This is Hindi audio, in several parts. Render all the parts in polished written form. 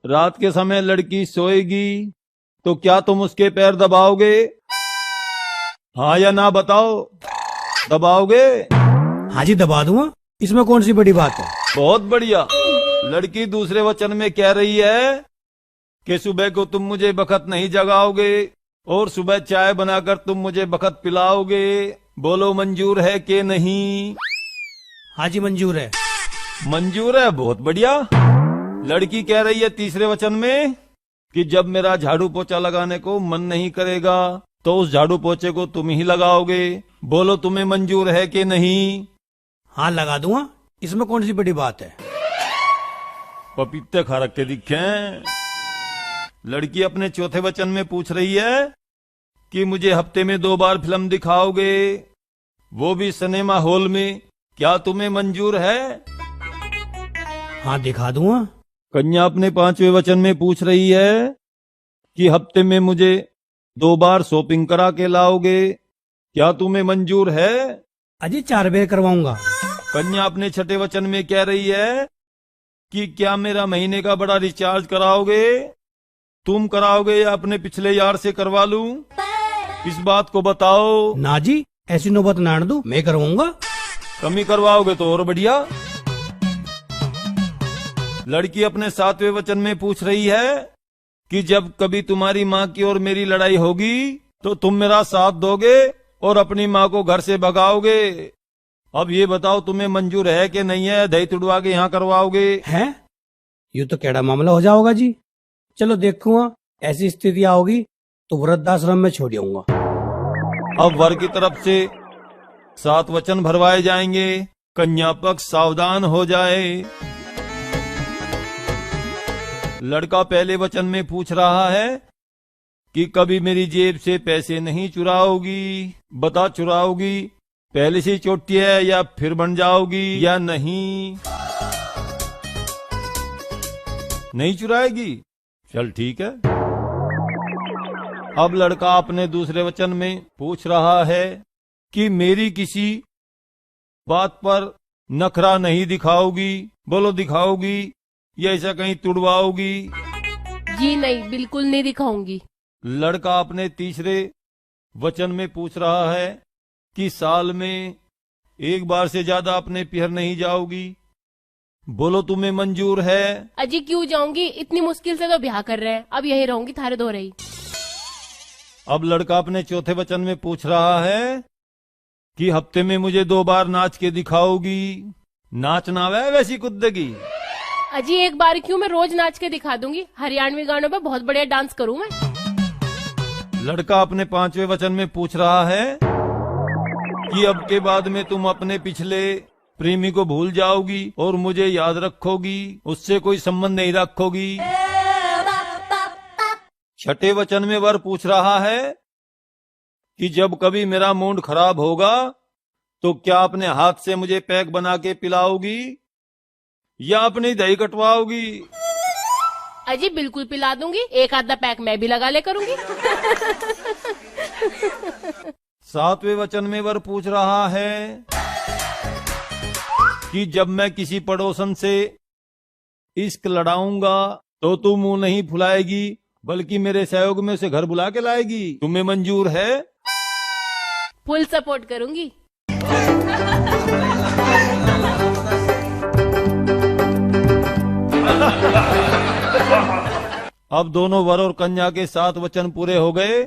रात के समय लड़की सोएगी तो क्या तुम उसके पैर दबाओगे? हाँ या ना बताओ, दबाओगे? हाँ जी दबा दूंगा, इसमें कौन सी बड़ी बात है। बहुत बढ़िया। लड़की दूसरे वचन में कह रही है कि सुबह को तुम मुझे बखत नहीं जगाओगे और सुबह चाय बनाकर तुम मुझे बखत पिलाओगे। बोलो मंजूर है कि नहीं? हाँ जी मंजूर है। मंजूर है, बहुत बढ़िया। लड़की कह रही है तीसरे वचन में कि जब मेरा झाड़ू पोछा लगाने को मन नहीं करेगा तो उस झाड़ू पोछे को तुम ही लगाओगे। बोलो तुम्हें मंजूर है कि नहीं? हाँ लगा दूंगा, इसमें कौन सी बड़ी बात है। पपीते खा रख के दिखे। लड़की अपने चौथे वचन में पूछ रही है कि मुझे हफ्ते में 2 बार फिल्म दिखाओगे, वो भी सिनेमा हॉल में। क्या तुम्हें मंजूर है? हाँ दिखा दूंगा। कन्या अपने 5वें वचन में पूछ रही है कि हफ्ते में मुझे 2 बार शॉपिंग करा के लाओगे। क्या तुम्हें मंजूर है? अजी 4 बार करवाऊंगा। कन्या अपने 6ठे वचन में कह रही है कि क्या मेरा महीने का बड़ा रिचार्ज कराओगे? तुम कराओगे या अपने पिछले यार से करवा लूं? इस बात को बताओ। ना जी, ऐसी नौबत ना आने दो, मैं करवाऊंगा। कमी करवाओगे तो और बढ़िया। लड़की अपने 7वें वचन में पूछ रही है कि जब कभी तुम्हारी माँ की और मेरी लड़ाई होगी तो तुम मेरा साथ दोगे और अपनी माँ को घर से भगाओगे। अब ये बताओ तुम्हें मंजूर है कि नहीं है? दही तुड़वा के यहाँ करवाओगे? हैं? ये तो कैड़ा मामला हो जाओगा जी। चलो देखूंगा, ऐसी स्थिति आओगी तो वृद्धाश्रम में छोड़ आऊंगा। अब वर की तरफ से 7 वचन भरवाए जाएंगे। कन्या पक्ष सावधान हो जाए। लड़का पहले वचन में पूछ रहा है कि कभी मेरी जेब से पैसे नहीं चुराओगी। बता चुराओगी? पहले से चोटी है या फिर बन जाओगी या नहीं? नहीं चुराएगी? चल ठीक है। अब लड़का अपने दूसरे वचन में पूछ रहा है कि मेरी किसी बात पर नखरा नहीं दिखाओगी। बोलो दिखाओगी या ऐसा कहीं तुड़वाओगी? जी नहीं, बिल्कुल नहीं दिखाऊंगी। लड़का अपने तीसरे वचन में पूछ रहा है कि साल में 1 बार से ज्यादा अपने पिहर नहीं जाओगी। बोलो तुम्हें मंजूर है? अजी क्यों जाऊंगी, इतनी मुश्किल से तो ब्याह कर रहे हैं, अब यही रहूंगी थारे दो रही। अब लड़का अपने चौथे वचन में पूछ रहा है कि हफ्ते में मुझे 2 बार नाच के दिखाओगी। नाचना है वैसी कुद्दगी? अजी एक बार क्यों, मैं रोज नाच के दिखा दूंगी। हरियाणवी गानों पे बहुत बढ़िया डांस करूं मैं। लड़का अपने 5वें वचन में पूछ रहा है कि अब के बाद में तुम अपने पिछले प्रेमी को भूल जाओगी और मुझे याद रखोगी, उससे कोई संबंध नहीं रखोगी। 6ठे वचन में वर पूछ रहा है कि जब कभी मेरा मूड खराब होगा तो क्या अपने हाथ से मुझे पैक बना के पिलाओगी या अपनी दही कटवाओगी? अजी बिल्कुल पिला दूंगी, एक आधा पैक मैं भी लगा ले करूंगी। 7वें वचन में वर पूछ रहा है कि जब मैं किसी पड़ोसन से इश्क लड़ाऊंगा तो तू मुंह नहीं फुलाएगी बल्कि मेरे सहयोग में उसे घर बुला के लाएगी। तुम्हें मंजूर है? फुल सपोर्ट करूंगी। अब दोनों वर और कन्या के 7 वचन पूरे हो गए।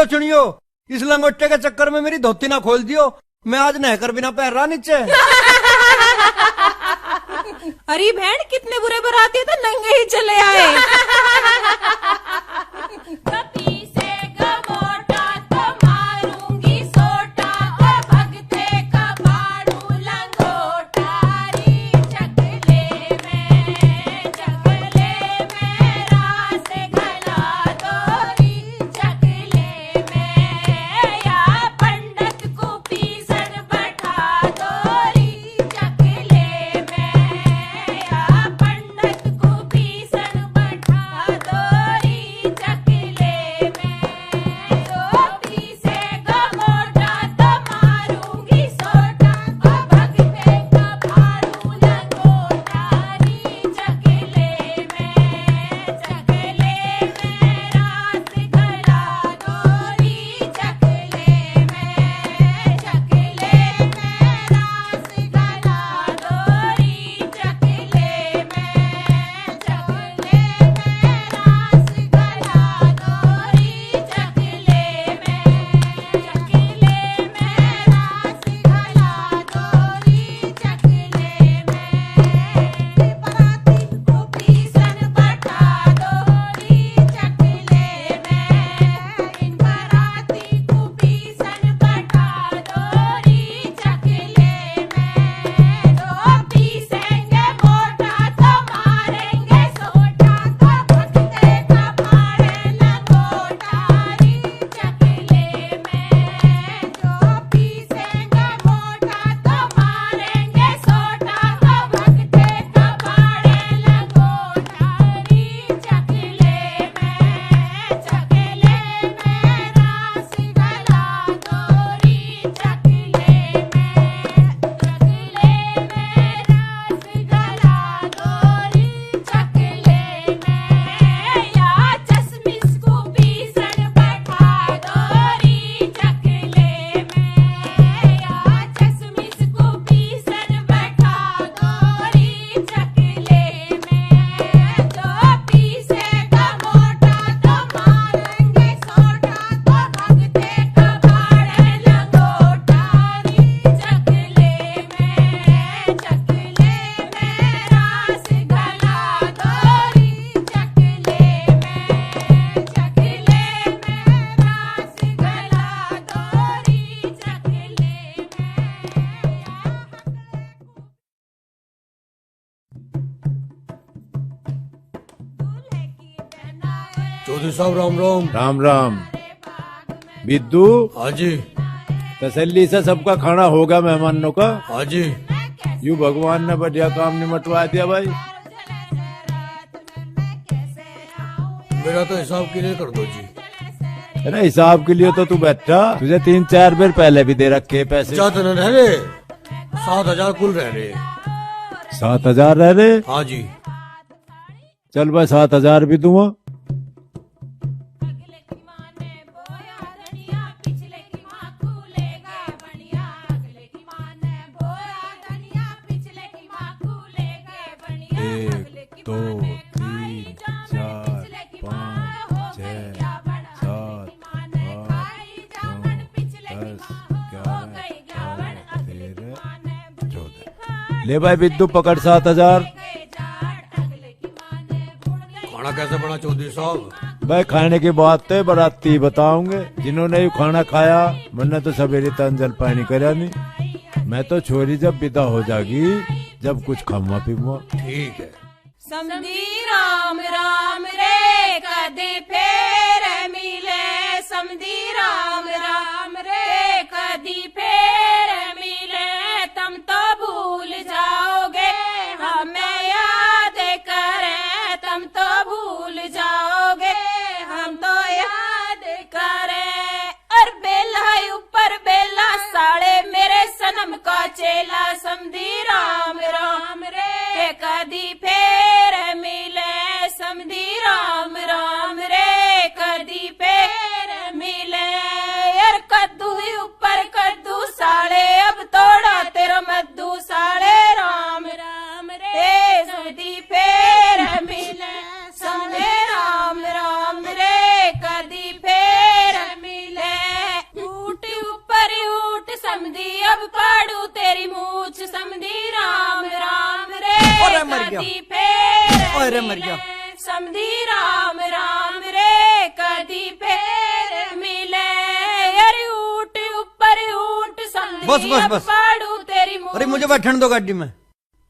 सुनियो सुनियो, इस लंगोटे के चक्कर में मेरी धोती ना खोल दियो, मैं आज नहकर बिना पैर रहा नीचे। अरे बहन, कितने बुरे बराती तो नंगे ही चले आए। चौधरी साहब राम राम। राम राम। बिद्दू, हाँ जी। तसल्ली से सबका खाना होगा मेहमानों का? हाँ जी। यूं भगवान ने बढ़िया काम निमटवा दिया भाई। मेरा तो हिसाब क्लियर कर दो जी। अरे हिसाब के लिए तो तू बैठा, तुझे 3-4 बार पहले भी दे रखे पैसे। ज्यादा न रह रहे, 7,000 कुल रह रहे। 7,000 रह रहे? हाँ जी। चल भाई 7,000 भी दूंगा। ले भाई बिद्दू पकड़ 7,000। खाना कैसे बना चौधरी साहब? भाई खाने की बात है बाराती बताऊंगे, जिन्होंने ये खाना खाया मैंने तो सवेरे तन जल पानी करा नहीं। मैं तो छोरी जब विदा हो जागी जब कुछ खाऊंगा पीऊंगा। ठीक है। समधी राम राम रे कदे फेर मिले, समधी राम राम रे कदी फेर मिले, तुम तो भूल जाओगे हमें याद करें, तुम तो भूल जाओगे हम तो याद करें। और बेला ऊपर बेला साड़े मेरे सनम का चेला, समधी राम राम रे कदी फेर मिले, समधी राम राम रे कदी फेर मिले। यार कद्दू ऊपर कद्दू साड़े, अब तोड़ा तेरा मद्दू साड़े, राम राम रे समधी फेर मिले, समझे राम राम रे कदी फेर मिले। गया। कदी फेर ओए रे मर गया। समधी राम राम रे कदी फेर मिले। अरे ऊट ऊपर ऊट समधी बस, बस, अब बस। पाड़ू तेरी मूठ। अरे मुझे बैठने दो गाड़ी में।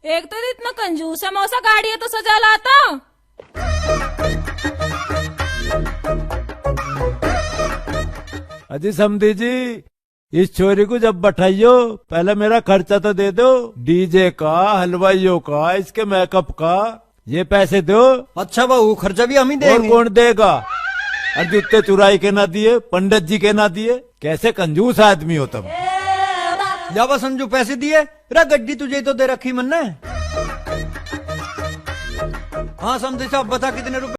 एक तो इतना कंजूस है मौसा, गाड़ी है तो सजा लाता। अजी समधी जी, इस छोरी को जब बैठाइयो पहले मेरा खर्चा तो दे दो, डीजे का, हलवाइयों का, इसके मेकअप का, ये पैसे दो। अच्छा बहू, खर्चा भी हम ही और देंगे। कौन देगा? और जूते चुराई के ना दिए, पंडित जी के ना दिए, कैसे कंजूस आदमी हो तुम। जावा संजू पैसे दिए, रा गड्डी तुझे तो दे रखी मन ने। हाँ समझे साहब, बता कितने रुपए।